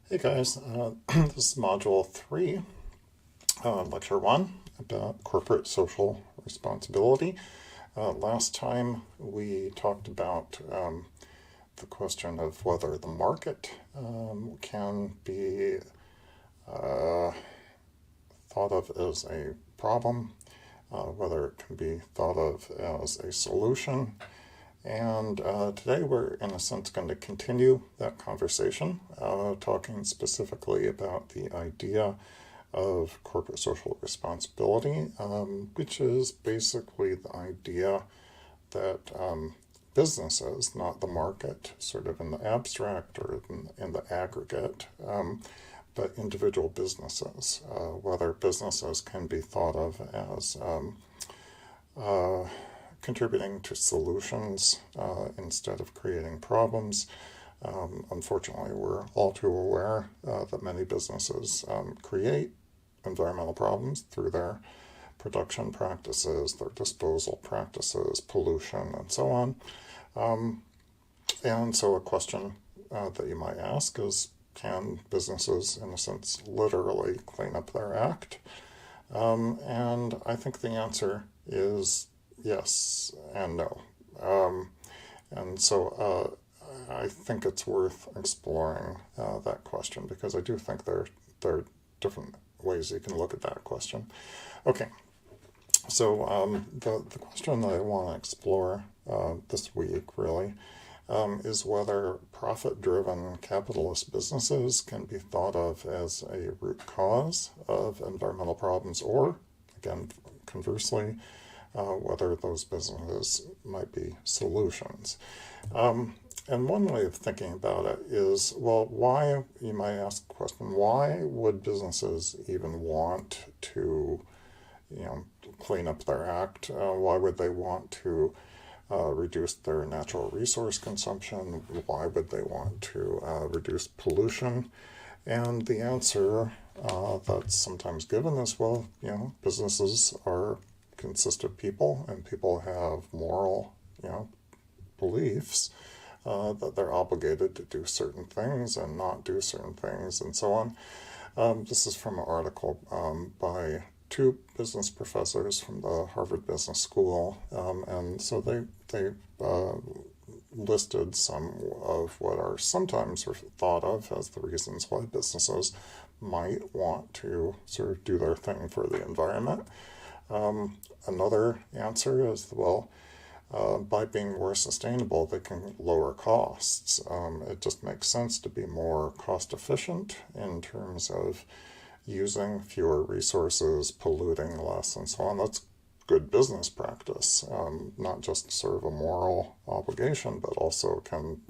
Hey guys, this is Module 3, Lecture 1, about corporate social responsibility. Last time we talked about the question of whether the market can be thought of as a problem, whether it can be thought of as a solution. And today we're, in a sense, going to continue that conversation, talking specifically about the idea of corporate social responsibility, which is basically the idea that businesses, not the market, sort of in the abstract or in the aggregate, but individual businesses, whether businesses can be thought of as contributing to solutions instead of creating problems. Unfortunately, we're all too aware that many businesses create environmental problems through their production practices, their disposal practices, pollution, and so on. And so a question that you might ask is, can businesses, in a sense, literally clean up their act? And I think the answer is yes and no. And so I think it's worth exploring that question, because I do think there are different ways you can look at that question. Okay, so the question that I want to explore this week, really, is whether profit-driven capitalist businesses can be thought of as a root cause of environmental problems, or, again, conversely, whether those businesses might be solutions. And one way of thinking about it is, well, why, you might ask the question, why would businesses even want to, clean up their act? Why would they want to reduce their natural resource consumption? Why would they want to reduce pollution? And the answer that's sometimes given is, well, businesses consist of people, and people have moral, beliefs that they're obligated to do certain things and not do certain things, and so on. This is from an article by two business professors from the Harvard Business School, and so they listed some of what are sometimes thought of as the reasons why businesses might want to sort of do their thing for the environment. Another answer is, well, by being more sustainable, they can lower costs. It just makes sense to be more cost efficient in terms of using fewer resources, polluting less, and so on. That's good business practice, not just sort of a moral obligation, but also can,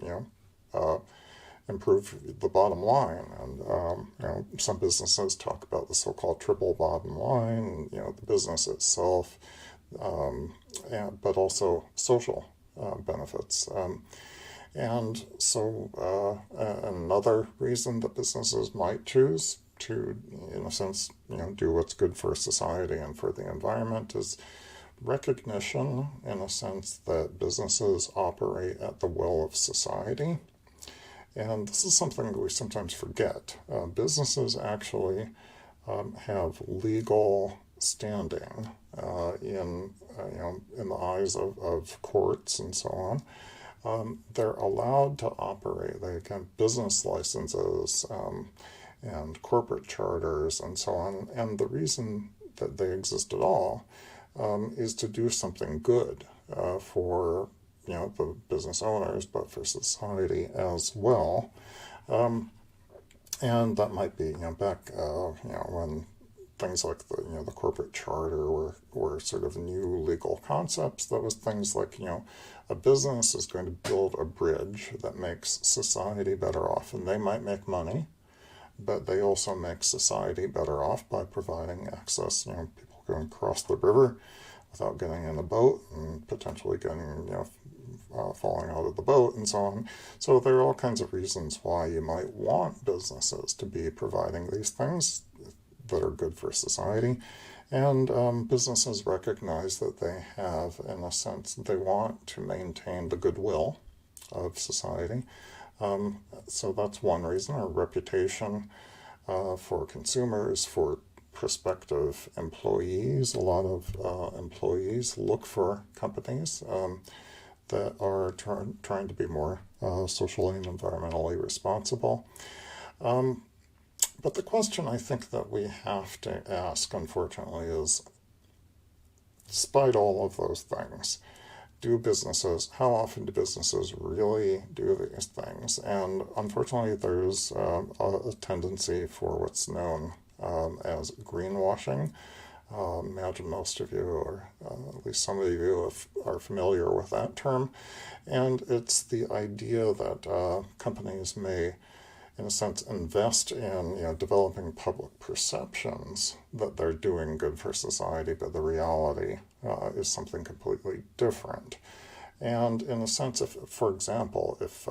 improve the bottom line. And some businesses talk about the so-called triple bottom line, the business itself, but also social benefits. And so another reason that businesses might choose to, in a sense, do what's good for society and for the environment is recognition, in a sense, that businesses operate at the will of society. And this is something that we sometimes forget. Businesses actually have legal standing in the eyes of courts and so on. They're allowed to operate. They get business licenses and corporate charters and so on. And the reason that they exist at all is to do something good for the business owners, but for society as well. And that might be, back, when things like the corporate charter were sort of new legal concepts. That was things like, a business is going to build a bridge that makes society better off, and they might make money, but they also make society better off by providing access. People can cross the river without getting in a boat and potentially getting, falling out of the boat and so on. So there are all kinds of reasons why you might want businesses to be providing these things that are good for society. And businesses recognize that they have, in a sense, they want to maintain the goodwill of society. So that's one reason, our reputation for consumers, for prospective employees. A lot of employees look for companies that are trying to be more socially and environmentally responsible. But the question I think that we have to ask, unfortunately, is despite all of those things, how often do businesses really do these things? And unfortunately, there's a tendency for what's known as greenwashing. Imagine most of you, or at least some of you, are familiar with that term. And it's the idea that companies may, in a sense, invest in developing public perceptions that they're doing good for society, but the reality is something completely different. And in a sense, for example, if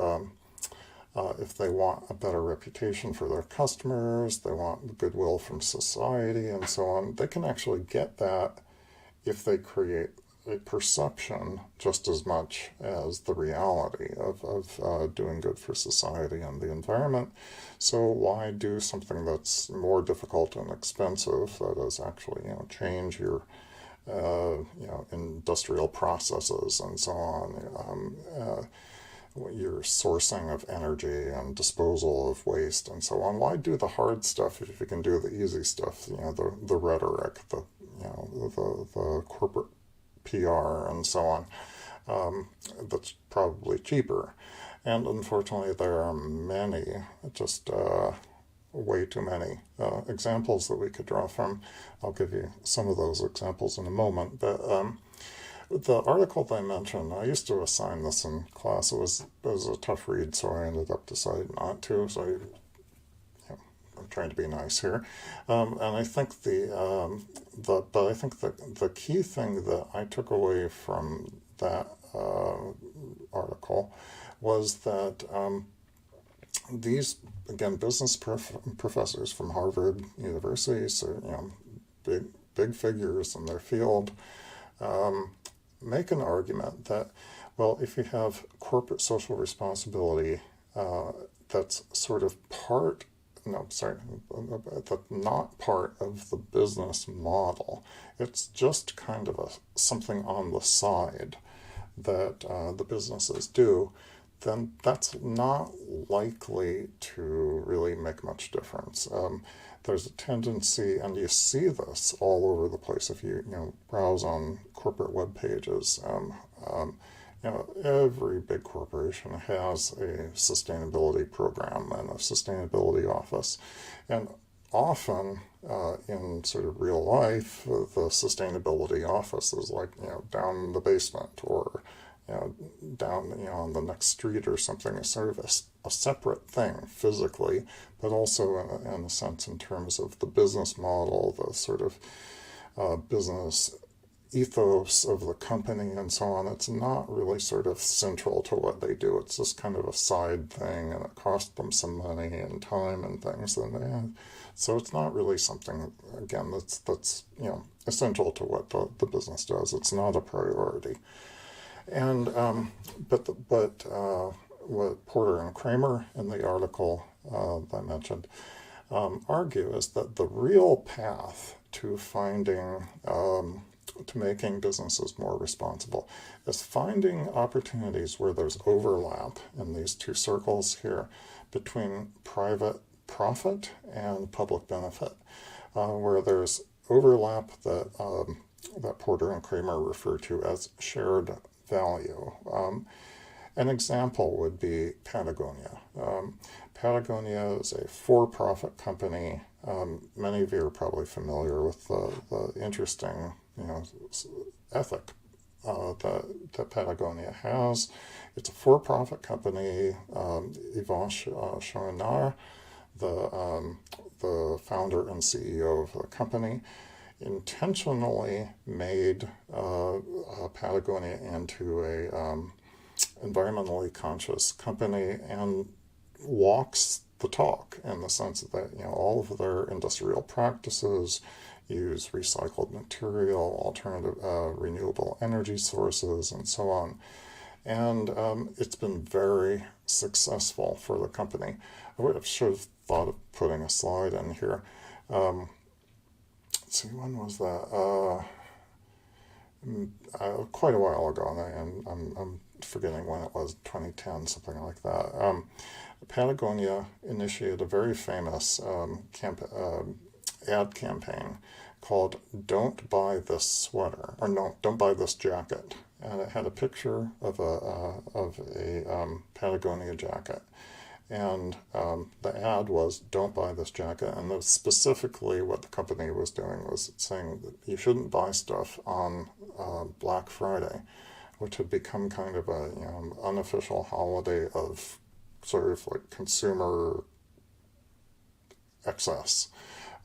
they want a better reputation for their customers, they want goodwill from society, and so on, they can actually get that if they create a perception just as much as the reality of doing good for society and the environment. So why do something that's more difficult and expensive, that is actually change your industrial processes and so on, your sourcing of energy and disposal of waste and so on? Why do the hard stuff if you can do the easy stuff? The rhetoric, the corporate PR and so on. That's probably cheaper. And unfortunately, there are many, just way too many examples that we could draw from. I'll give you some of those examples in a moment. But the article that I mentioned, I used to assign this in class. It was a tough read, so I ended up deciding not to. So I'm trying to be nice here, and I think I think the key thing that I took away from that article was that these, again, business professors from Harvard University, so big figures in their field, make an argument that, well, if you have corporate social responsibility, that's sort of that's not part of the business model. It's just kind of something on the side that the businesses do. Then that's not likely to really make much difference. There's a tendency, and you see this all over the place if you browse on corporate web pages. Every big corporation has a sustainability program and a sustainability office. And often in sort of real life, the sustainability office is like, down in the basement or down on the next street or something, is sort of a separate thing physically, but also in a sense in terms of the business model, the sort of business ethos of the company and so on. It's not really sort of central to what they do. It's just kind of a side thing, and it costs them some money and time and things. So it's not really something, again, that's essential to what the business does. It's not a priority. And but what Porter and Kramer in the article that I mentioned argue is that the real path to making businesses more responsible is finding opportunities where there's overlap in these two circles here between private profit and public benefit, where there's overlap that Porter and Kramer refer to as shared value. An example would be Patagonia. Patagonia is a for-profit company. Many of you are probably familiar with the interesting ethic that Patagonia has. It's a for-profit company. Yvon Chouinard, the founder and CEO of the company, intentionally made Patagonia into a environmentally conscious company and walks the talk in the sense that all of their industrial practices use recycled material, alternative renewable energy sources, and so on. And it's been very successful for the company. Should have thought of putting a slide in here. Let's see, when was that? Quite a while ago, and I'm forgetting when it was, 2010, something like that. Patagonia initiated a very famous ad campaign called "Don't Buy This Sweater," or no, "Don't Buy This Jacket," and it had a picture of a Patagonia jacket. And the ad was, "Don't buy this jacket." And specifically what the company was doing was saying that you shouldn't buy stuff on Black Friday, which had become kind of a unofficial holiday of sort of like consumer excess.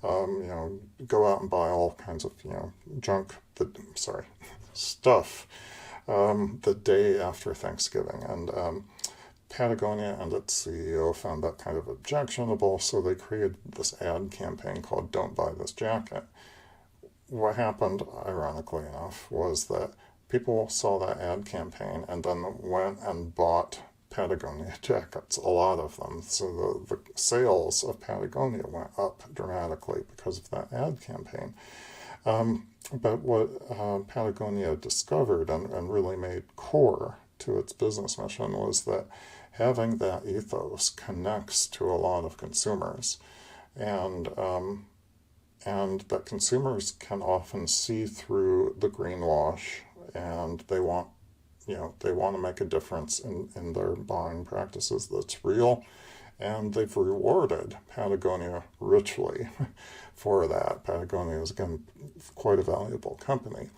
Go out and buy all kinds of junk. Stuff the day after Thanksgiving. And Patagonia and its CEO found that kind of objectionable, so they created this ad campaign called "Don't Buy This Jacket." What happened, ironically enough, was that people saw that ad campaign and then went and bought Patagonia jackets, a lot of them. So the sales of Patagonia went up dramatically because of that ad campaign. But what Patagonia discovered and really made core to its business mission was that having that ethos connects to a lot of consumers, and that consumers can often see through the greenwash, and they want to make a difference in their buying practices that's real, and they've rewarded Patagonia richly for that. Patagonia is, again, quite a valuable company.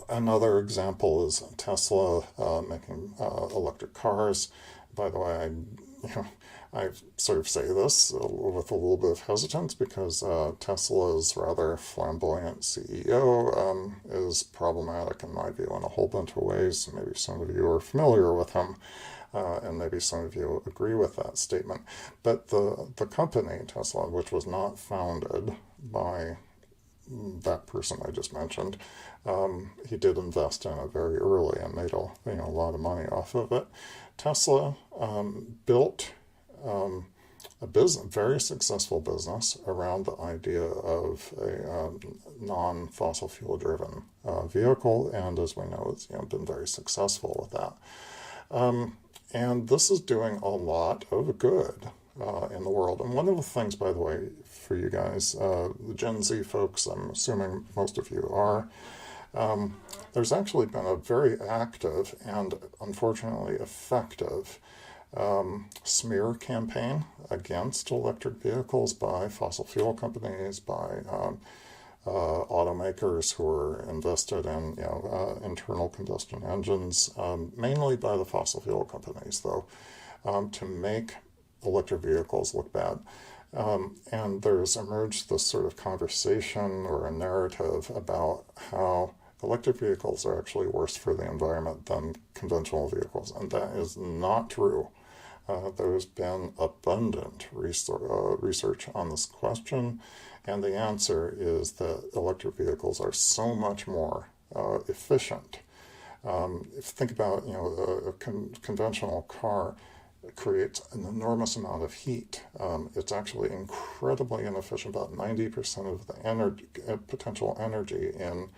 Another example is Tesla making electric cars. By the way, I sort of say this with a little bit of hesitance because Tesla's rather flamboyant CEO is problematic in my view in a whole bunch of ways. Maybe some of you are familiar with him, and maybe some of you agree with that statement. But the company, Tesla, which was not founded by that person I just mentioned, he did invest in it very early and made a lot of money off of it. Tesla built a very successful business around the idea of a non-fossil fuel driven vehicle, and as we know, it's been very successful with that. And this is doing a lot of good in the world. And one of the things, by the way, for you guys, the Gen Z folks, I'm assuming most of you are, there's actually been a very active and unfortunately effective smear campaign against electric vehicles by fossil fuel companies, by automakers who are invested in internal combustion engines, mainly by the fossil fuel companies, though, to make electric vehicles look bad. And there's emerged this sort of conversation or a narrative about how electric vehicles are actually worse for the environment than conventional vehicles, and that is not true. There's been abundant research on this question, and the answer is that electric vehicles are so much more efficient. If you think about a conventional car, creates an enormous amount of heat. It's actually incredibly inefficient. About 90% of the potential energy in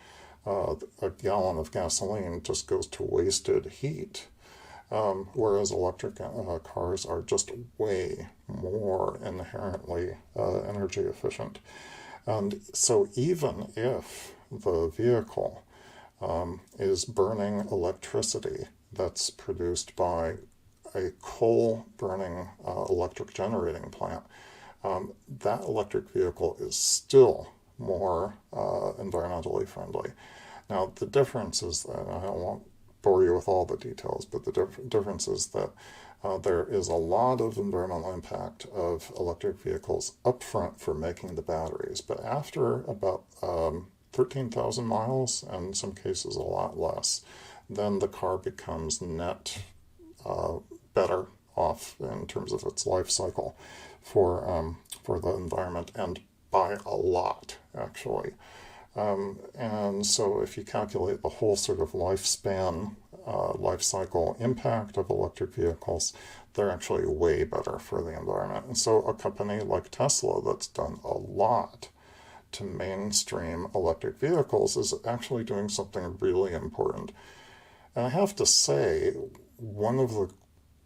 a gallon of gasoline just goes to wasted heat. Whereas electric cars are just way more inherently energy efficient. And so even if the vehicle is burning electricity that's produced by a coal-burning electric generating plant, that electric vehicle is still more environmentally friendly. Now, the difference is that, I won't bore you with all the details, but the difference is that there is a lot of environmental impact of electric vehicles upfront for making the batteries, but after about 13,000 miles, and in some cases a lot less, then the car becomes net better off in terms of its life cycle for the environment, and by a lot, actually. And so if you calculate the whole sort of lifespan, life cycle impact of electric vehicles, they're actually way better for the environment. And so a company like Tesla that's done a lot to mainstream electric vehicles is actually doing something really important. And I have to say, one of the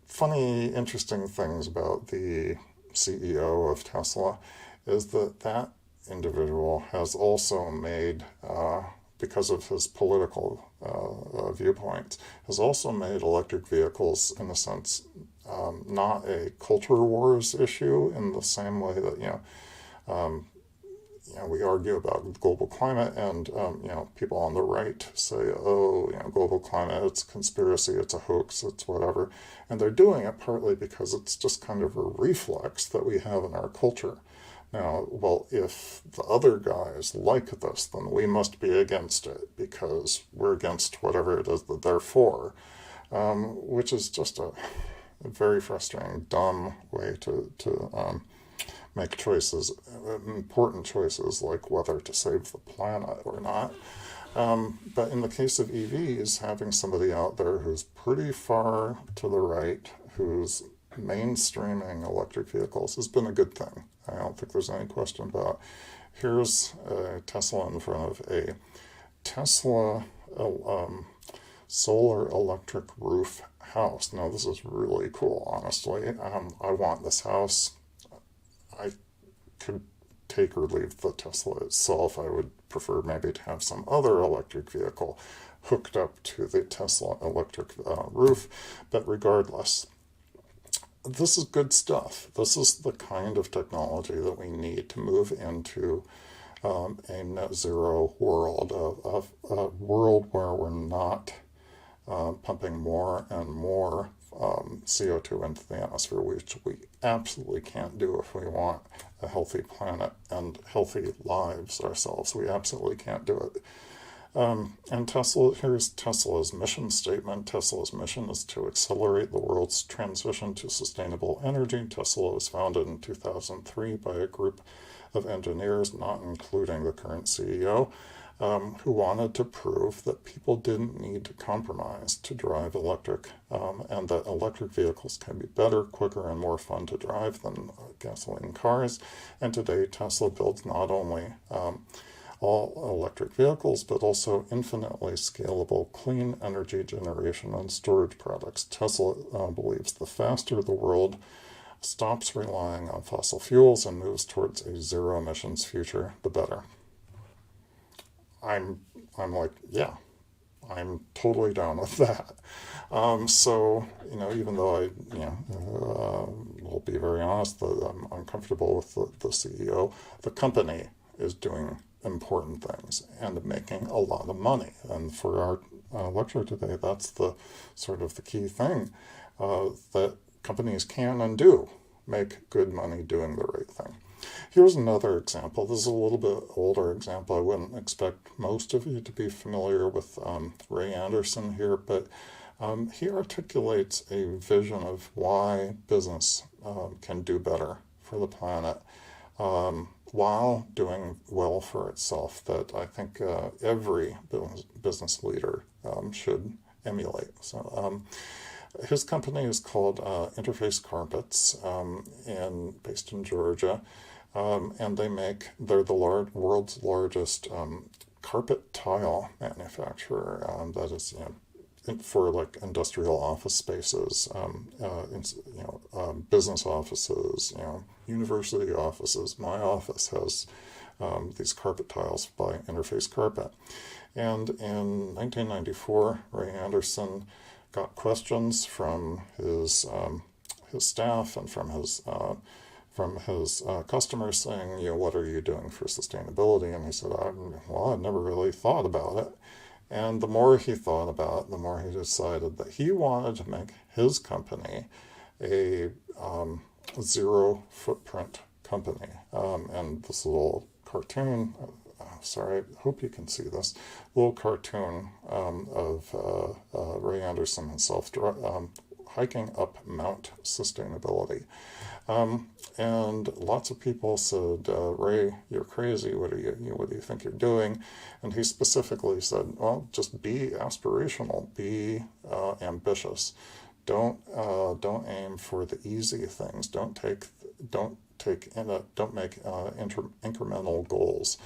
funny, interesting things about the CEO of Tesla is that that individual has also made, because of his political viewpoints, has also made electric vehicles, in a sense, not a culture wars issue in the same way that, we argue about global climate, and people on the right say, oh, global climate, it's a conspiracy, it's a hoax, it's whatever, and they're doing it partly because it's just kind of a reflex that we have in our culture. Now, well, if the other guys like this, then we must be against it because we're against whatever it is that they're for, which is just a very frustrating, dumb way to make choices, important choices like whether to save the planet or not. But in the case of EVs, having somebody out there who's pretty far to the right, who's mainstreaming electric vehicles, has been a good thing. I don't think there's any question about it. Here's a Tesla in front of a Tesla solar electric roof house. Now, this is really cool, honestly. I want this house. I could take or leave the Tesla itself. I would prefer maybe to have some other electric vehicle hooked up to the Tesla electric roof. But regardless, this is good stuff. This is the kind of technology that we need to move into a net zero world, a world where we're not pumping more and more CO2 into the atmosphere, which we absolutely can't do if we want a healthy planet and healthy lives ourselves. We absolutely can't do it. And here's Tesla's mission statement. Tesla's mission is to accelerate the world's transition to sustainable energy. Tesla was founded in 2003 by a group of engineers, not including the current CEO, who wanted to prove that people didn't need to compromise to drive electric, and that electric vehicles can be better, quicker, and more fun to drive than gasoline cars. And today, Tesla builds not only all electric vehicles, but also infinitely scalable clean energy generation and storage products. Tesla believes the faster the world stops relying on fossil fuels and moves towards a zero emissions future, the better. I'm like, yeah, I'm totally down with that. So, even though I'll be very honest that I'm uncomfortable with the CEO, the company is doing important things and making a lot of money. And for our lecture today, that's the sort of the key thing, that companies can and do make good money doing the right thing. Here's another example. This is a little bit older example. I wouldn't expect most of you to be familiar with Ray Anderson here, but he articulates a vision of why business can do better for the planet while doing well for itself, that I think every business leader should emulate. So his company is called Interface Carpets, based in Georgia, and they're the world's largest carpet tile manufacturer. That is, for like industrial office spaces, business offices, university offices. My office has these carpet tiles by Interface Carpet. And in 1994, Ray Anderson got questions from his staff and from his customers saying, what are you doing for sustainability? And he said, I've never really thought about it. And the more he thought about it, the more he decided that he wanted to make his company a zero footprint company. And this little cartoon, sorry, I hope you can see this, little cartoon of Ray Anderson himself hiking up Mount Sustainability. And lots of people said, Ray, you're crazy. What do you think you're doing? And he specifically said, well, just be aspirational, be ambitious. Don't aim for the easy things. Don't make incremental goals.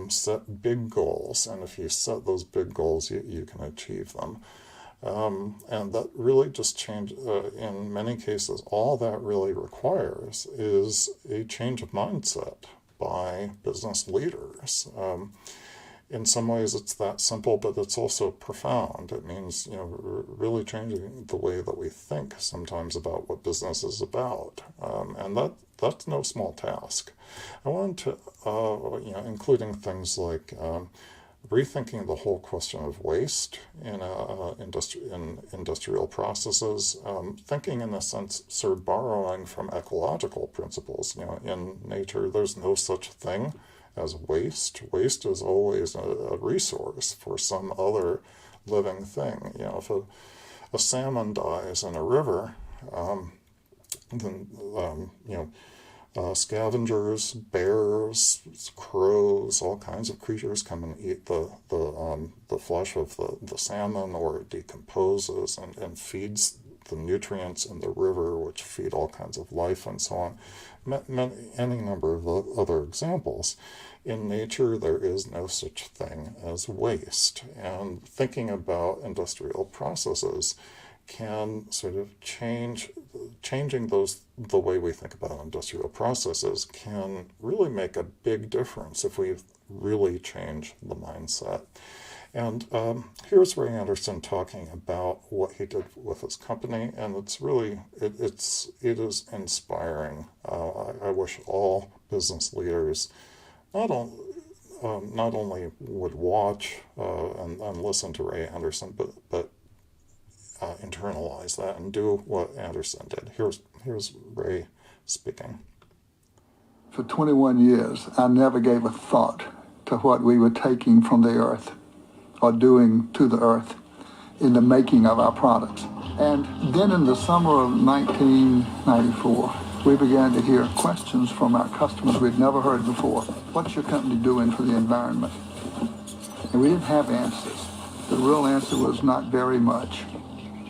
Set big goals, and if you set those big goals, you can achieve them. And that really just in many cases, all that really requires is a change of mindset by business leaders. In some ways it's that simple, but it's also profound. It means, really changing the way that we think sometimes about what business is about. And that's no small task. I wanted to, including things like rethinking the whole question of waste in industrial processes, thinking in a sense, sort of borrowing from ecological principles. In nature, there's no such thing as waste. Waste is always a resource for some other living thing. If a salmon dies in a river, then scavengers, bears, crows, all kinds of creatures come and eat the flesh of the salmon, or it decomposes and feeds the nutrients in the river, which feed all kinds of life and so on. Any number of other examples. In nature, there is no such thing as waste. And thinking about industrial processes can sort of changing the way we think about industrial processes can really make a big difference if we really change the mindset. And here's Ray Anderson talking about what he did with his company, and it's really, it is inspiring. I wish all business leaders not only would watch and listen to Ray Anderson, but internalize that and do what Anderson did. Here's Ray speaking. For 21 years, I never gave a thought to what we were taking from the earth or doing to the earth in the making of our products. And then in the summer of 1994, we began to hear questions from our customers we'd never heard before. What's your company doing for the environment? And we didn't have answers. The real answer was not very much.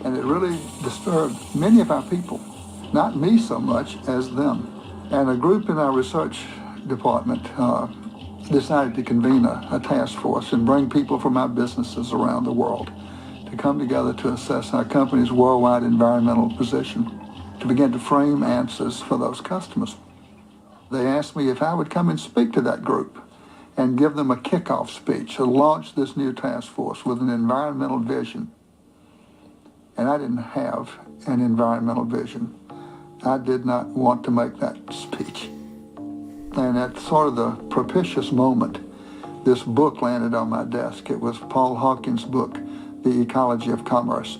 And it really disturbed many of our people, not me so much as them. And a group in our research department decided to convene a task force and bring people from our businesses around the world to come together to assess our company's worldwide environmental position, to begin to frame answers for those customers. They asked me if I would come and speak to that group and give them a kickoff speech to launch this new task force with an environmental vision. And I didn't have an environmental vision. I did not want to make that speech. And at sort of the propitious moment, this book landed on my desk. It was Paul Hawkins' book, The Ecology of Commerce.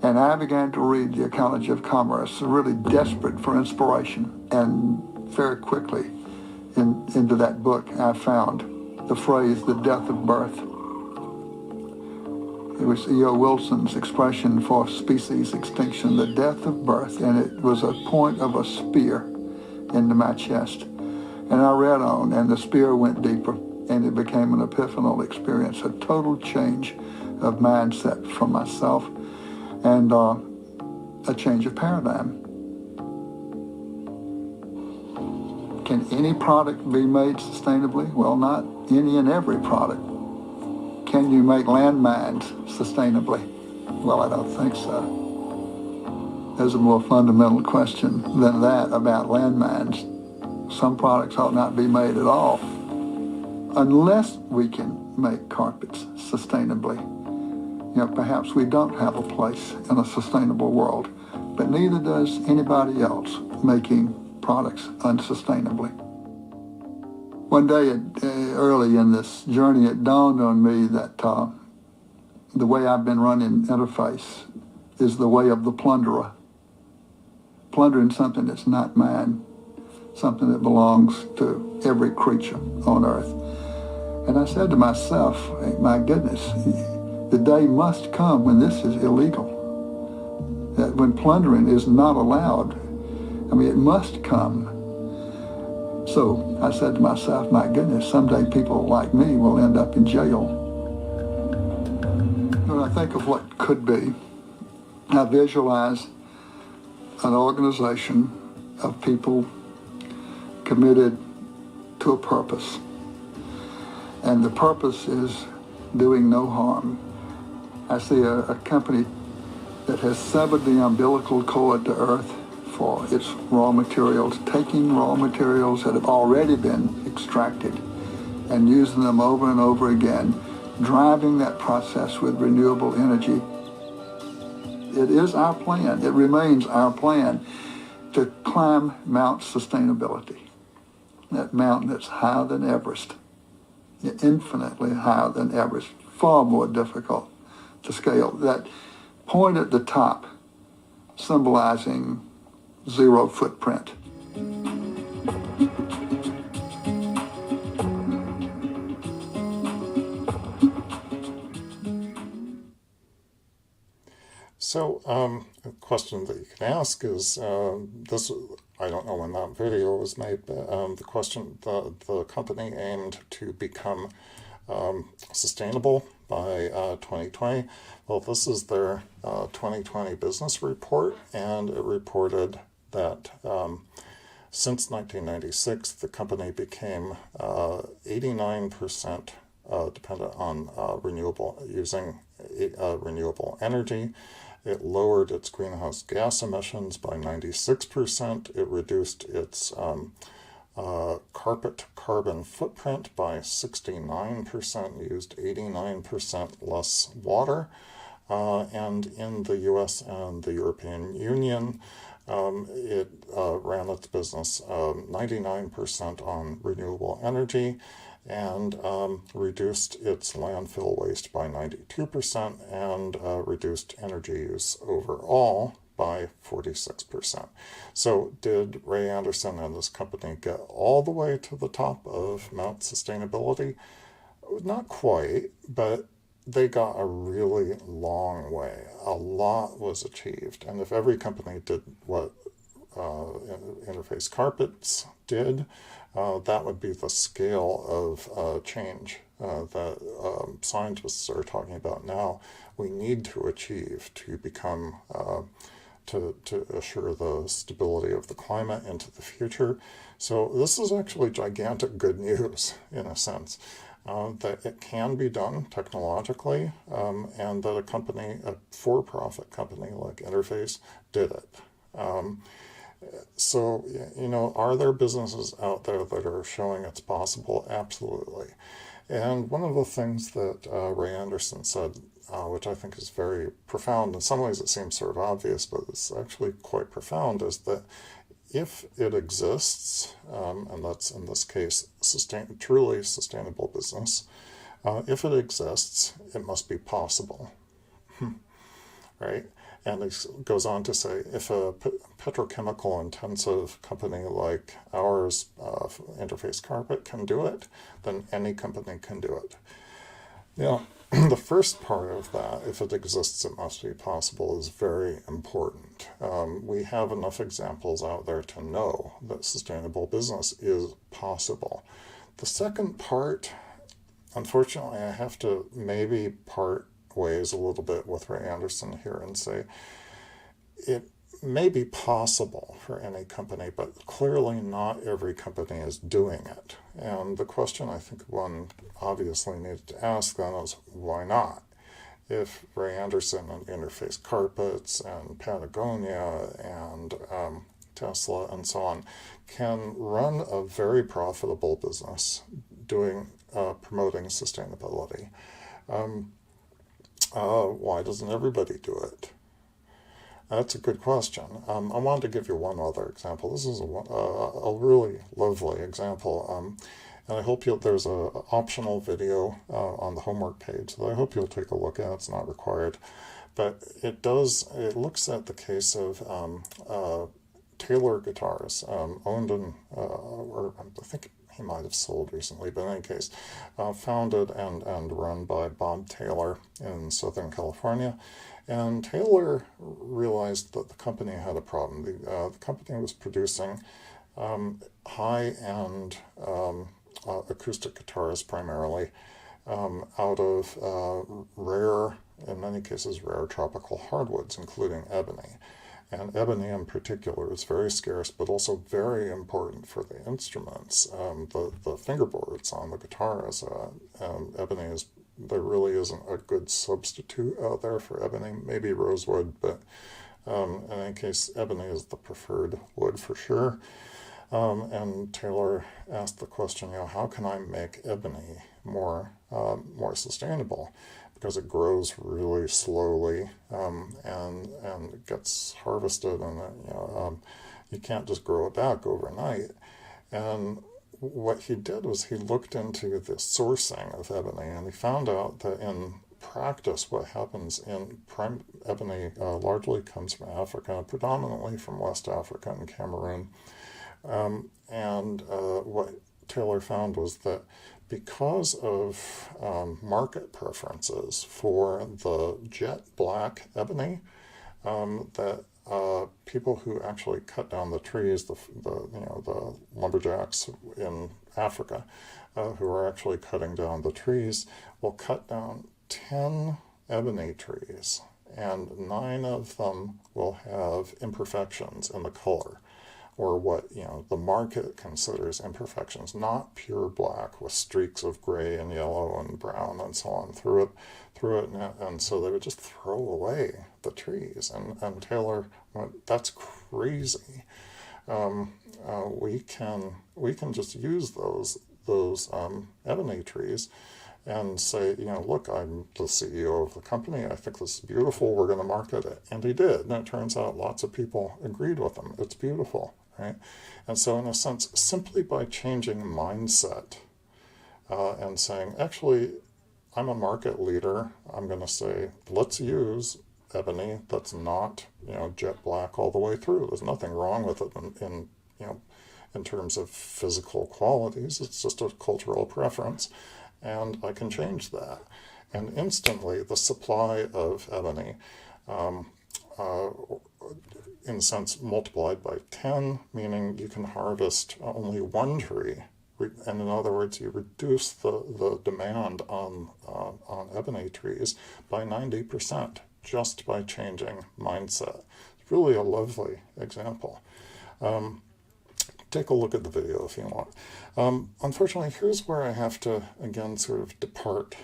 And I began to read The Ecology of Commerce, really desperate for inspiration. And very quickly into that book, I found the phrase, the death of birth. It was E.O. Wilson's expression for species extinction, the death of birth, and it was a point of a spear into my chest. And I read on, and the spear went deeper, and it became an epiphanal experience, a total change of mindset for myself, and a change of paradigm. Can any product be made sustainably? Well, not any and every product. Can you make landmines sustainably? Well, I don't think so. There's a more fundamental question than that about landmines. Some products ought not be made at all. Unless we can make carpets sustainably, perhaps we don't have a place in a sustainable world, but neither does anybody else making products unsustainably. One day, early in this journey, it dawned on me that the way I've been running Interface is the way of the plunderer. Plundering something that's not mine, something that belongs to every creature on earth. And I said to myself, my goodness, the day must come when this is illegal. that when plundering is not allowed, I mean, it must come. So I said to myself, my goodness, someday people like me will end up in jail. When I think of what could be, I visualize an organization of people committed to a purpose. And the purpose is doing no harm. I see a company that has severed the umbilical cord to Earth for its raw materials, taking raw materials that have already been extracted and using them over and over again, driving that process with renewable energy. It is our plan, it remains our plan to climb Mount Sustainability, that mountain that's higher than Everest, infinitely higher than Everest, far more difficult to scale. That point at the top symbolizing zero footprint. So a question that you can ask is, this, I don't know when that video was made, but the question, the company aimed to become sustainable by 2020. Well, this is their 2020 business report, and it reported that since 1996, the company became 89% dependent on using renewable energy. It lowered its greenhouse gas emissions by 96%. It reduced its carpet carbon footprint by 69%, used 89% less water. And in the US and the European Union, it ran its business 99% on renewable energy and reduced its landfill waste by 92% and reduced energy use overall by 46%. So did Ray Anderson and his company get all the way to the top of Mount Sustainability? Not quite, but they got a really long way. A lot was achieved. And if every company did what Interface Carpets did, that would be the scale of change that scientists are talking about now. We need to achieve to become, to assure the stability of the climate into the future. So this is actually gigantic good news in a sense. That it can be done technologically, and that a for-profit company like Interface did it. So, are there businesses out there that are showing it's possible? Absolutely. And one of the things that Ray Anderson said, which I think is very profound, in some ways it seems sort of obvious, but it's actually quite profound, is that if it exists, and that's in this case truly sustainable business, if it exists, it must be possible, right? And it goes on to say, if a petrochemical intensive company like ours, Interface Carpet, can do it, then any company can do it. Now, the first part of that, if it exists, it must be possible, is very important. We have enough examples out there to know that sustainable business is possible. The second part, unfortunately, I have to maybe part ways a little bit with Ray Anderson here and say it may be possible for any company, but clearly not every company is doing it. And the question I think one obviously needs to ask then is, why not? If Ray Anderson and Interface Carpets and Patagonia and Tesla and so on can run a very profitable business doing promoting sustainability, why doesn't everybody do it? That's a good question. I wanted to give you one other example. This is a really lovely example, and I hope there's an optional video on the homework page that I hope you'll take a look at. It's not required, but it looks at the case of Taylor Guitars, owned or I think he might have sold recently, but in any case, founded and run by Bob Taylor in Southern California. And Taylor realized that the company had a problem. The company was producing high-end acoustic guitars primarily out of rare, in many cases, rare tropical hardwoods, including ebony. And ebony in particular is very scarce, but also very important for the instruments. The fingerboards on the guitars, ebony is, there really isn't a good substitute out there for ebony, maybe rosewood, but in any case, ebony is the preferred wood for sure. And Taylor asked the question, how can I make ebony more sustainable? Because it grows really slowly, and it gets harvested, and you can't just grow it back overnight. And what he did was he looked into the sourcing of ebony, and he found out that in practice what happens in ebony largely comes from Africa, predominantly from West Africa and Cameroon. And what Taylor found was that because of market preferences for the jet black ebony, that people who actually cut down the trees, the lumberjacks in Africa, who are actually cutting down the trees, will cut down 10 ebony trees, and 9 of them will have imperfections in the color, or what the market considers imperfections, not pure black with streaks of gray and yellow and brown and so on through it, and so they would just throw away the trees. And Taylor went, that's crazy. We can just use those ebony trees and say, look, I'm the CEO of the company. I think this is beautiful. We're going to market it. And he did. And it turns out lots of people agreed with him. It's beautiful, right? And so in a sense, simply by changing mindset and saying, actually, I'm a market leader, I'm going to say, let's use ebony that's not, jet black all the way through. There's nothing wrong with it in terms of physical qualities. It's just a cultural preference. And I can change that. And instantly, the supply of ebony, in a sense, multiplied by 10, meaning you can harvest only one tree. And in other words, you reduce the demand on ebony trees by 90% just by changing mindset. It's really a lovely example. Take a look at the video if you want. Unfortunately, here's where I have to, again, sort of depart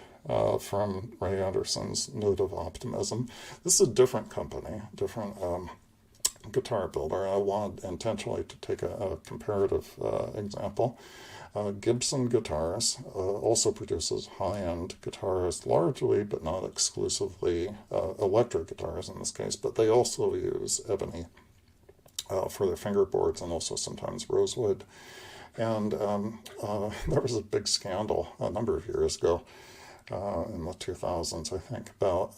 from Ray Anderson's note of optimism. This is a different company, different guitar builder. I wanted intentionally to take a comparative example. Gibson Guitars also produces high-end guitars, largely but not exclusively electric guitars in this case, but they also use ebony for their fingerboards and also sometimes rosewood. And there was a big scandal a number of years ago, in the 2000s, I think, about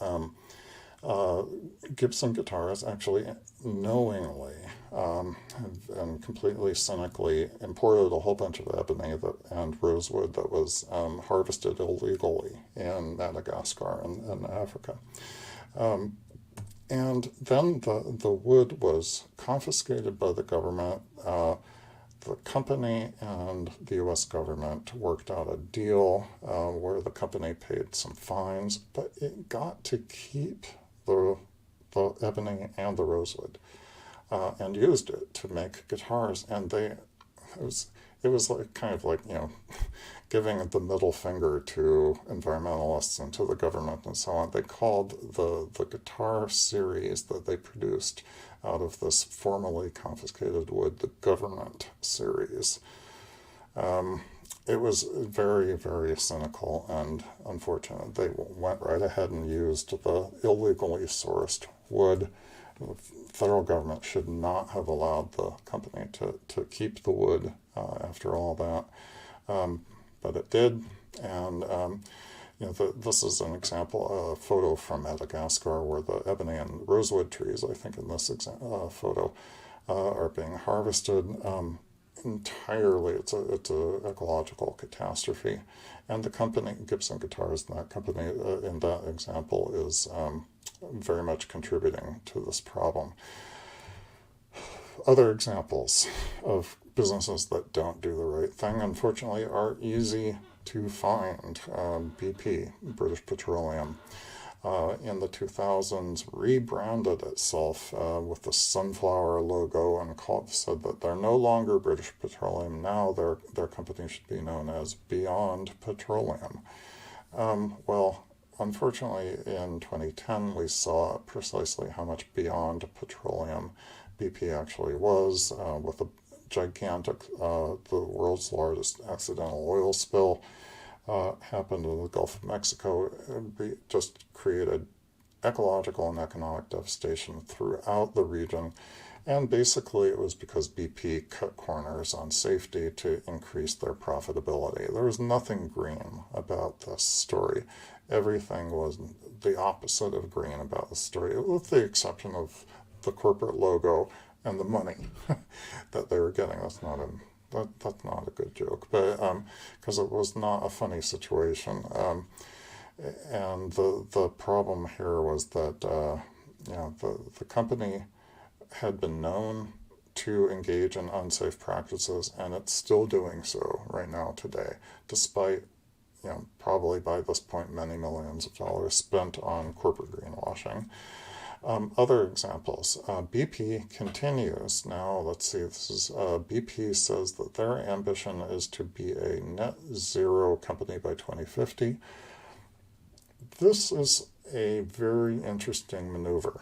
Gibson Guitars actually knowingly and completely cynically imported a whole bunch of ebony and rosewood that was harvested illegally in Madagascar and Africa. And then the wood was confiscated by the government. The company and the U.S. government worked out a deal where the company paid some fines, but it got to keep the ebony and the rosewood and used it to make guitars. And it was like kind of like giving the middle finger to environmentalists and to the government and so on. They called the guitar series that they produced out of this formerly confiscated wood the government series. It was very, very cynical and unfortunate. They went right ahead and used the illegally sourced wood. The federal government should not have allowed the company to keep the wood after all that. But it did, and this is an example, a photo from Madagascar where the ebony and rosewood trees, I think in this photo, are being harvested entirely. It's a ecological catastrophe, and the company Gibson Guitars, and that company in that example very much contributing to this problem. Other examples of businesses that don't do the right thing, unfortunately, are easy to find. BP, British Petroleum, in the 2000s rebranded itself with the sunflower logo and said that they're no longer British Petroleum. Now their company should be known as Beyond Petroleum. Well, unfortunately, in 2010, we saw precisely how much beyond petroleum BP actually was, with a gigantic, the world's largest accidental oil spill happened in the Gulf of Mexico. It just created ecological and economic devastation throughout the region. And basically it was because BP cut corners on safety to increase their profitability. There was nothing green about this story. Everything was the opposite of green about the story, with the exception of the corporate logo and the money that they were getting. That's not a good joke, but because it was not a funny situation. And the problem here was that the company had been known to engage in unsafe practices, and it's still doing so right now today, despite probably by this point many millions of dollars spent on corporate greenwashing. Other examples, BP continues. Now, let's see, this is BP says that their ambition is to be a net zero company by 2050. This is a very interesting maneuver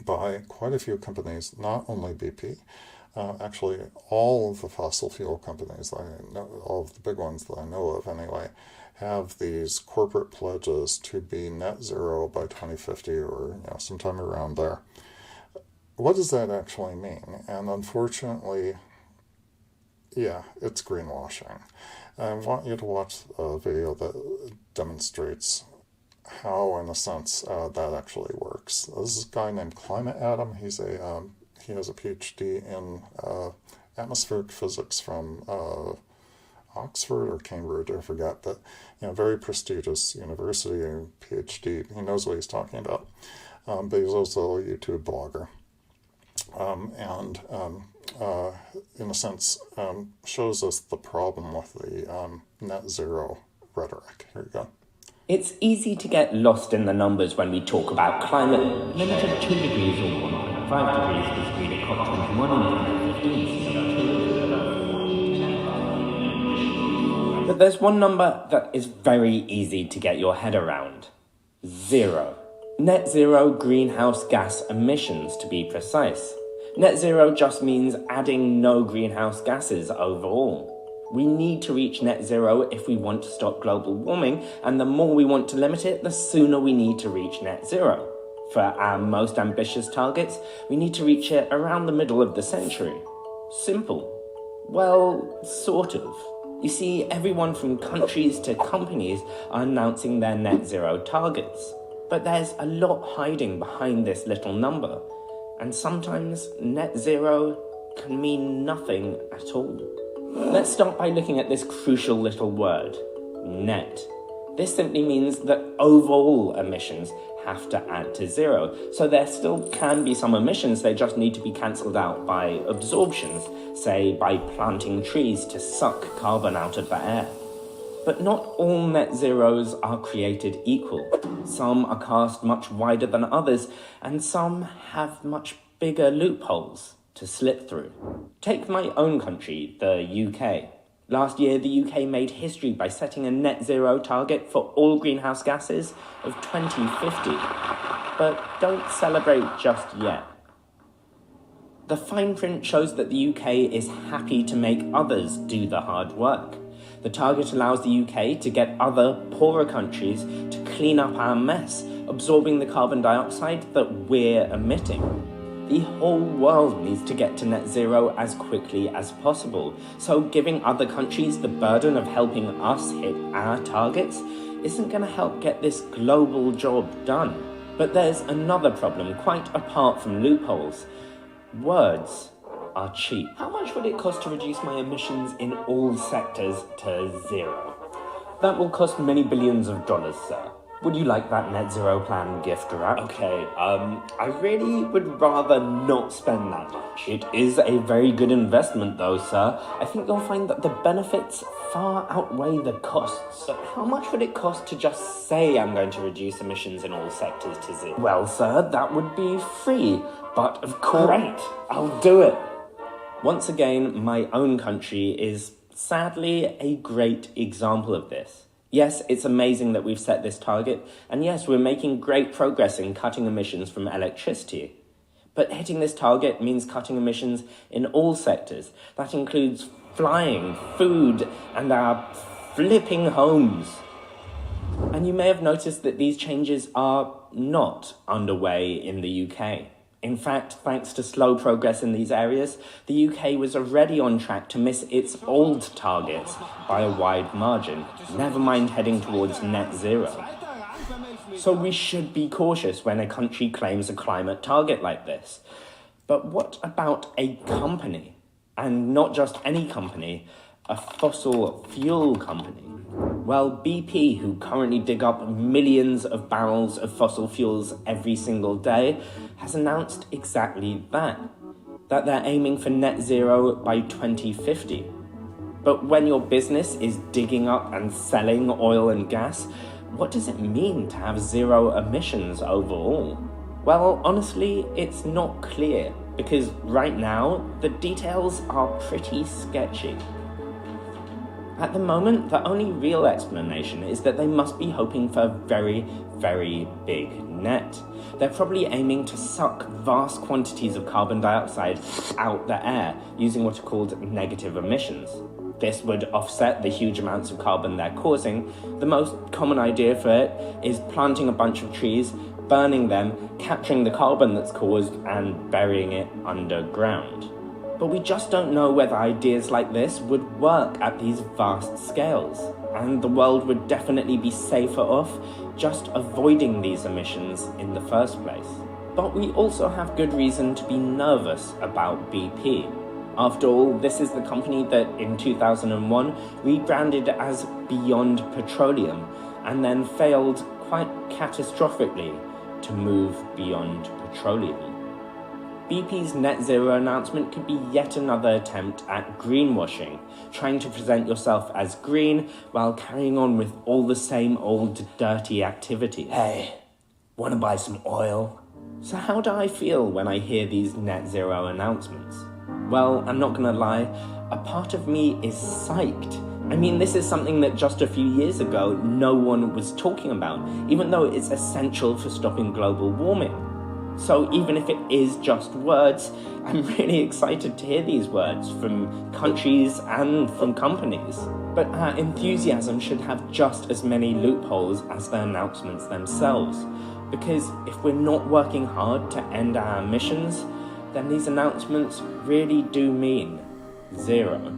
by quite a few companies, not only BP, actually all of the fossil fuel companies that I know, all of the big ones that I know of anyway, have these corporate pledges to be net zero by 2050 or sometime around there. What does that actually mean? And unfortunately, it's greenwashing. I want you to watch a video that demonstrates how, in a sense, that actually works. This is a guy named Climate Adam. He has a PhD in atmospheric physics from Oxford or Cambridge, I forget, but very prestigious university and PhD. He knows what he's talking about, but he's also a YouTube blogger, and in a sense shows us the problem with the net zero rhetoric. Here you go. It's easy to get lost in the numbers when we talk about climate. Limited 2 degrees or 1.5 degrees was agreed at COP21 in 2015. But there's one number that is very easy to get your head around. 0. Net zero greenhouse gas emissions, to be precise. Net zero just means adding no greenhouse gases overall. We need to reach net zero if we want to stop global warming, and the more we want to limit it, the sooner we need to reach net zero. For our most ambitious targets, we need to reach it around the middle of the century. Simple. Well, sort of. You see, everyone from countries to companies are announcing their net zero targets. But there's a lot hiding behind this little number. And sometimes net zero can mean nothing at all. Let's start by looking at this crucial little word, net. This simply means that overall emissions have to add to zero. So there still can be some emissions, they just need to be cancelled out by absorptions, say by planting trees to suck carbon out of the air. But not all net zeros are created equal. Some are cast much wider than others, and some have much bigger loopholes to slip through. Take my own country, the UK. Last year, the UK made history by setting a net zero target for all greenhouse gases of 2050. But don't celebrate just yet. The fine print shows that the UK is happy to make others do the hard work. The target allows the UK to get other, poorer countries to clean up our mess, absorbing the carbon dioxide that we're emitting. The whole world needs to get to net zero as quickly as possible, so giving other countries the burden of helping us hit our targets isn't going to help get this global job done. But there's another problem, quite apart from loopholes. Words are cheap. How much would it cost to reduce my emissions in all sectors to zero? That will cost many billions of dollars, sir. Would you like that net zero plan gift wrap? Okay, I really would rather not spend that much. It is a very good investment though, sir. I think you'll find that the benefits far outweigh the costs. But how much would it cost to just say I'm going to reduce emissions in all sectors to zero? Well, sir, that would be free. But of course, great, I'll do it. Once again, my own country is sadly a great example of this. Yes, it's amazing that we've set this target, and yes, we're making great progress in cutting emissions from electricity. But hitting this target means cutting emissions in all sectors. That includes flying, food, and our flipping homes. And you may have noticed that these changes are not underway in the UK. In fact, thanks to slow progress in these areas, the UK was already on track to miss its old targets by a wide margin, never mind heading towards net zero. So we should be cautious when a country claims a climate target like this. But what about a company? And not just any company, a fossil fuel company. Well, BP, who currently dig up millions of barrels of fossil fuels every single day, has announced exactly that they're aiming for net zero by 2050. But when your business is digging up and selling oil and gas, what does it mean to have zero emissions overall? Well, honestly, it's not clear, because right now, the details are pretty sketchy. At the moment, the only real explanation is that they must be hoping for a very, very big net. They're probably aiming to suck vast quantities of carbon dioxide out the air using what are called negative emissions. This would offset the huge amounts of carbon they're causing. The most common idea for it is planting a bunch of trees, burning them, capturing the carbon that's caused, and burying it underground. But we just don't know whether ideas like this would work at these vast scales, and the world would definitely be safer off just avoiding these emissions in the first place. But we also have good reason to be nervous about BP. After all, this is the company that in 2001 rebranded as Beyond Petroleum and then failed quite catastrophically to move beyond petroleum. BP's net zero announcement could be yet another attempt at greenwashing, trying to present yourself as green while carrying on with all the same old dirty activities. Hey, wanna buy some oil? So how do I feel when I hear these net zero announcements? Well, I'm not gonna lie, a part of me is psyched. I mean, this is something that just a few years ago no one was talking about, even though it's essential for stopping global warming. So even if it is just words, I'm really excited to hear these words from countries and from companies. But our enthusiasm should have just as many loopholes as the announcements themselves. Because if we're not working hard to end our emissions, then these announcements really do mean zero.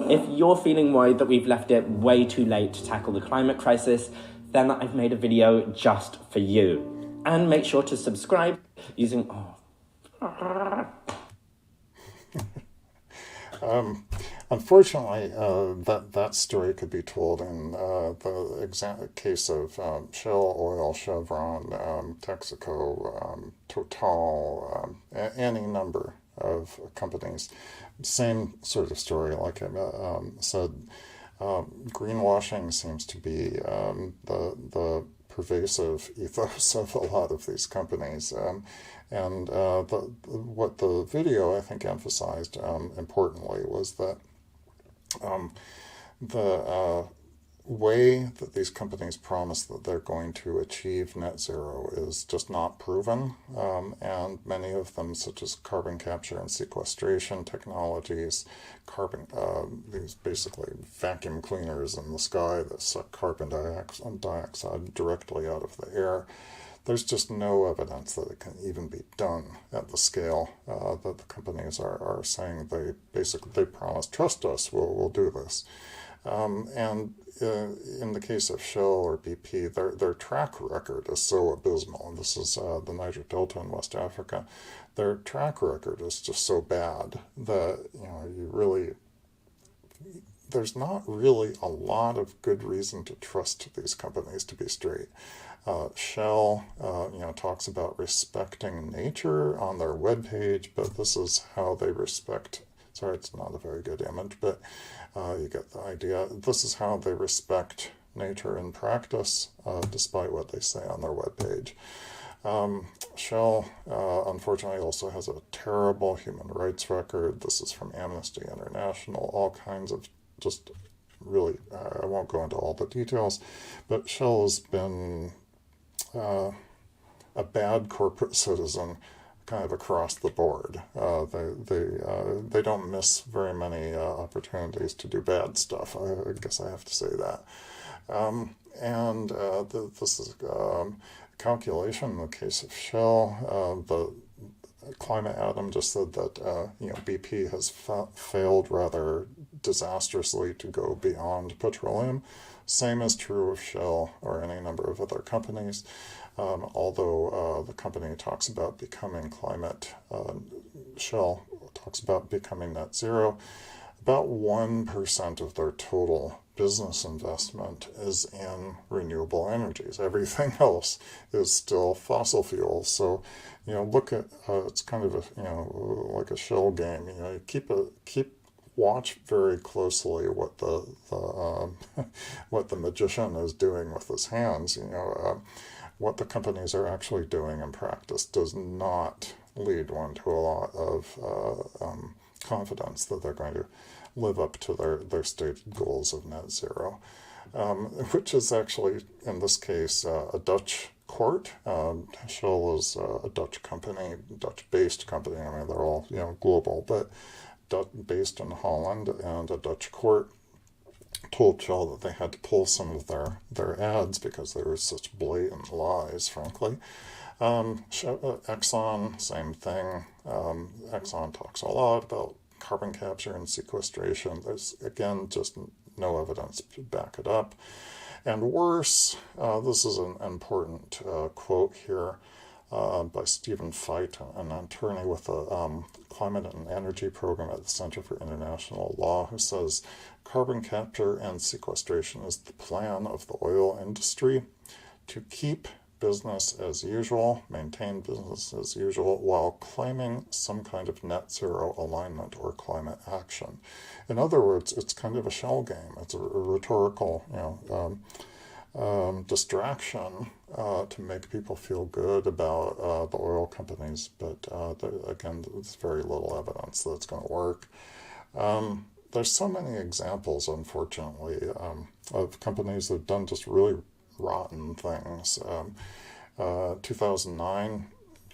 If you're feeling worried that we've left it way too late to tackle the climate crisis, then I've made a video just for you. And make sure to subscribe using... Unfortunately, that story could be told in the case of Shell Oil, Chevron, Texaco, Total, any number of companies. Same sort of story, like I said. Greenwashing seems to be the pervasive ethos of a lot of these companies. What the video, I think, emphasized importantly was that the way that these companies promise that they're going to achieve net zero is just not proven. And many of them, such as carbon capture and sequestration technologies, these basically vacuum cleaners in the sky that suck carbon dioxide directly out of the air, there's just no evidence that it can even be done at the scale that the companies are saying they promise, trust us, we'll do this. In the case of Shell or BP, their track record is so abysmal. And this is the Niger Delta in West Africa. Their track record is just so bad that you really there's not really a lot of good reason to trust these companies, to be straight. Shell, talks about respecting nature on their webpage, but this is how they respect. Sorry, it's not a very good image, but you get the idea. This is how they respect nature in practice, despite what they say on their webpage. Shell, unfortunately, also has a terrible human rights record. This is from Amnesty International, all kinds of just really, I won't go into all the details, but Shell has been a bad corporate citizen kind of across the board. They don't miss very many opportunities to do bad stuff. I guess I have to say that. This is calculation in the case of Shell. The Climate Atom just said that BP has failed rather disastrously to go beyond petroleum. Same is true of Shell or any number of other companies. Although the company talks about becoming Shell talks about becoming net zero, about 1% of their total business investment is in renewable energies. Everything else is still fossil fuels. So, look at it's kind of like a shell game. Watch very closely what the what the magician is doing with his hands. What the companies are actually doing in practice does not lead one to a lot of confidence that they're going to live up to their stated goals of net zero, which is actually, in this case, a Dutch court. Shell is a Dutch company, Dutch-based company. I mean, they're all global, but based in Holland, and a Dutch court told Shell that they had to pull some of their ads because there were such blatant lies, frankly. Exxon, same thing. Exxon talks a lot about carbon capture and sequestration. There's, again, just no evidence to back it up. And worse, this is an important quote here by Stephen Feit, an attorney with the Climate and Energy Program at the Center for International Law, who says carbon capture and sequestration is the plan of the oil industry to keep business as usual, maintain business as usual, while claiming some kind of net zero alignment or climate action. In other words, it's kind of a shell game. It's a rhetorical, distraction to make people feel good about the oil companies, but again, there's very little evidence that it's going to work. There's so many examples, unfortunately, of companies that have done just really rotten things. 2009,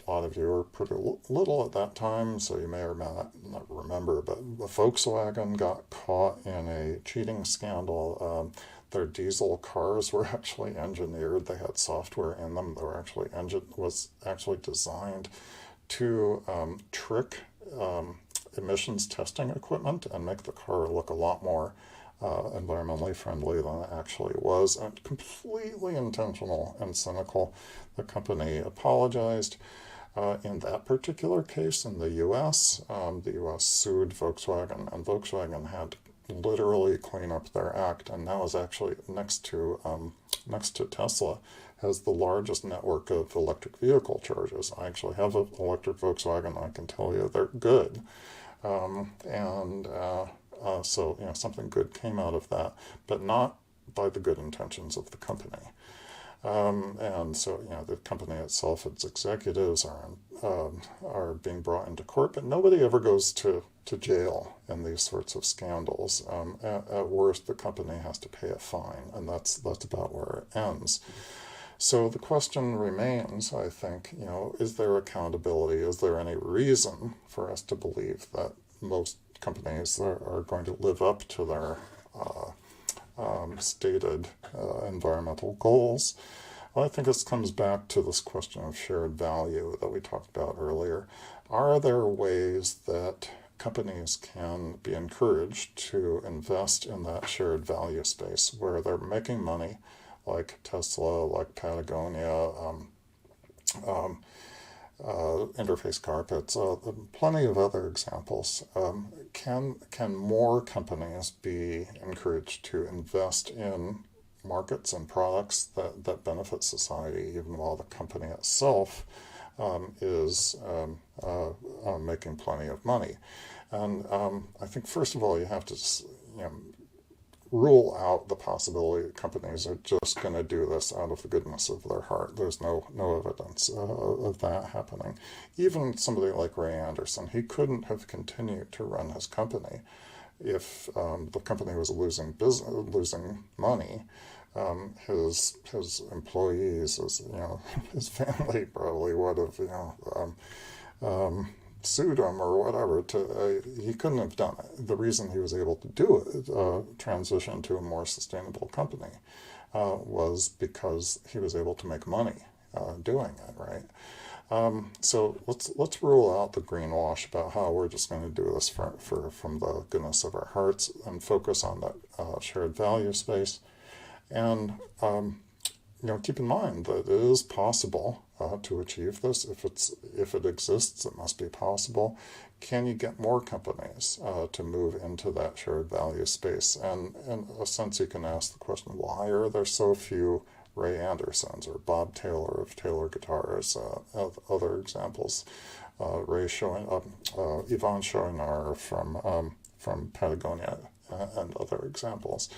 a lot of you were pretty little at that time, so you may or may not remember, but Volkswagen got caught in a cheating scandal. Their diesel cars were actually engineered. They had software in them that were was actually designed to trick emissions testing equipment and make the car look a lot more environmentally friendly than it actually was. And completely intentional and cynical. The company apologized. In that particular case, in the U.S., the U.S. sued Volkswagen, and Volkswagen had to literally clean up their act, and now is actually next to Tesla, has the largest network of electric vehicle chargers. I actually have an electric Volkswagen. I can tell you they're good, so something good came out of that, but not by the good intentions of the company. And so, the company itself, its executives are being brought into court, but nobody ever goes to jail in these sorts of scandals. At worst, the company has to pay a fine, and that's about where it ends. So the question remains, I think, is there accountability? Is there any reason for us to believe that most companies are going to live up to their stated environmental goals? Well, I think this comes back to this question of shared value that we talked about earlier. Are there ways that companies can be encouraged to invest in that shared value space where they're making money, like Tesla, like Patagonia, interface carpets, plenty of other examples. Can more companies be encouraged to invest in markets and products that benefit society, even while the company itself is making plenty of money? And I think, first of all, you have to rule out the possibility that companies are just going to do this out of the goodness of their heart. There's no evidence of that happening. Even somebody like Ray Anderson, he couldn't have continued to run his company if the company was losing money. His employees, his family probably would have sued him or whatever. He couldn't have done it. The reason he was able to do it, transition to a more sustainable company, was because he was able to make money doing it, right? So let's rule out the greenwash about how we're just going to do this from the goodness of our hearts and focus on that shared value space. And keep in mind that it is possible to achieve this. If it exists, it must be possible. Can you get more companies to move into that shared value space? And in a sense, you can ask the question: why are there so few Ray Andersons or Bob Taylor of Taylor Guitars? Other examples: Yvonne Chouinard from Patagonia, and other examples.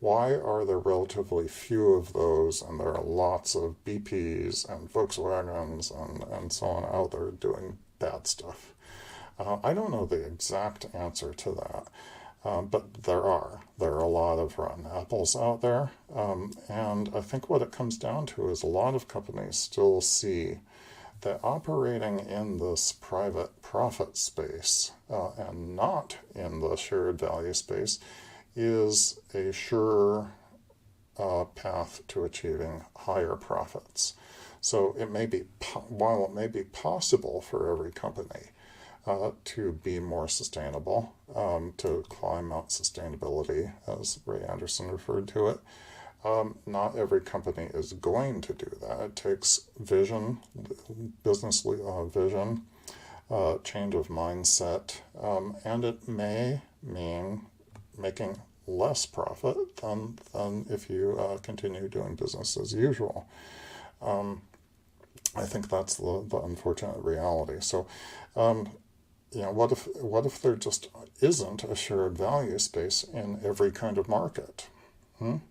Why are there relatively few of those, and there are lots of BPs and Volkswagens and so on out there doing bad stuff? I don't know the exact answer to that, but there are a lot of rotten apples out there, and I think what it comes down to is a lot of companies still see that operating in this private profit space and not in the shared value space is a sure path to achieving higher profits. So while it may be possible for every company to be more sustainable, to climb Mount Sustainability, as Ray Anderson referred to it, not every company is going to do that. It takes vision, business vision, change of mindset, and it may mean making less profit than if you continue doing business as usual. I think that's the unfortunate reality. So, what if there just isn't a shared value space in every kind of market? In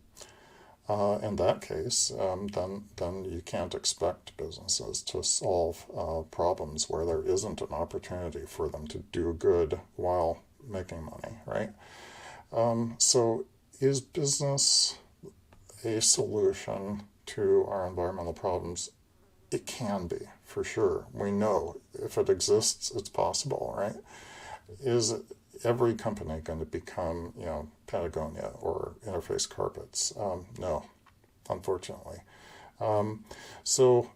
that case, then you can't expect businesses to solve problems where there isn't an opportunity for them to do good while making money, right? So is business a solution to our environmental problems? It can be, for sure. We know if it exists, it's possible, right? Is every company going to become, Patagonia or Interface Carpets? No, unfortunately. So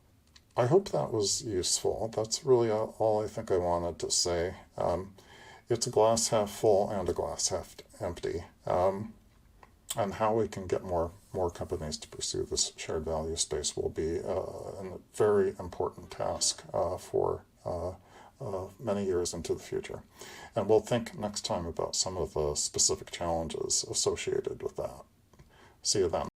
I hope that was useful. That's really all I think I wanted to say. It's a glass half full and a glass half empty. And how we can get more companies to pursue this shared value space will be a very important task for many years into the future. And we'll think next time about some of the specific challenges associated with that. See you then.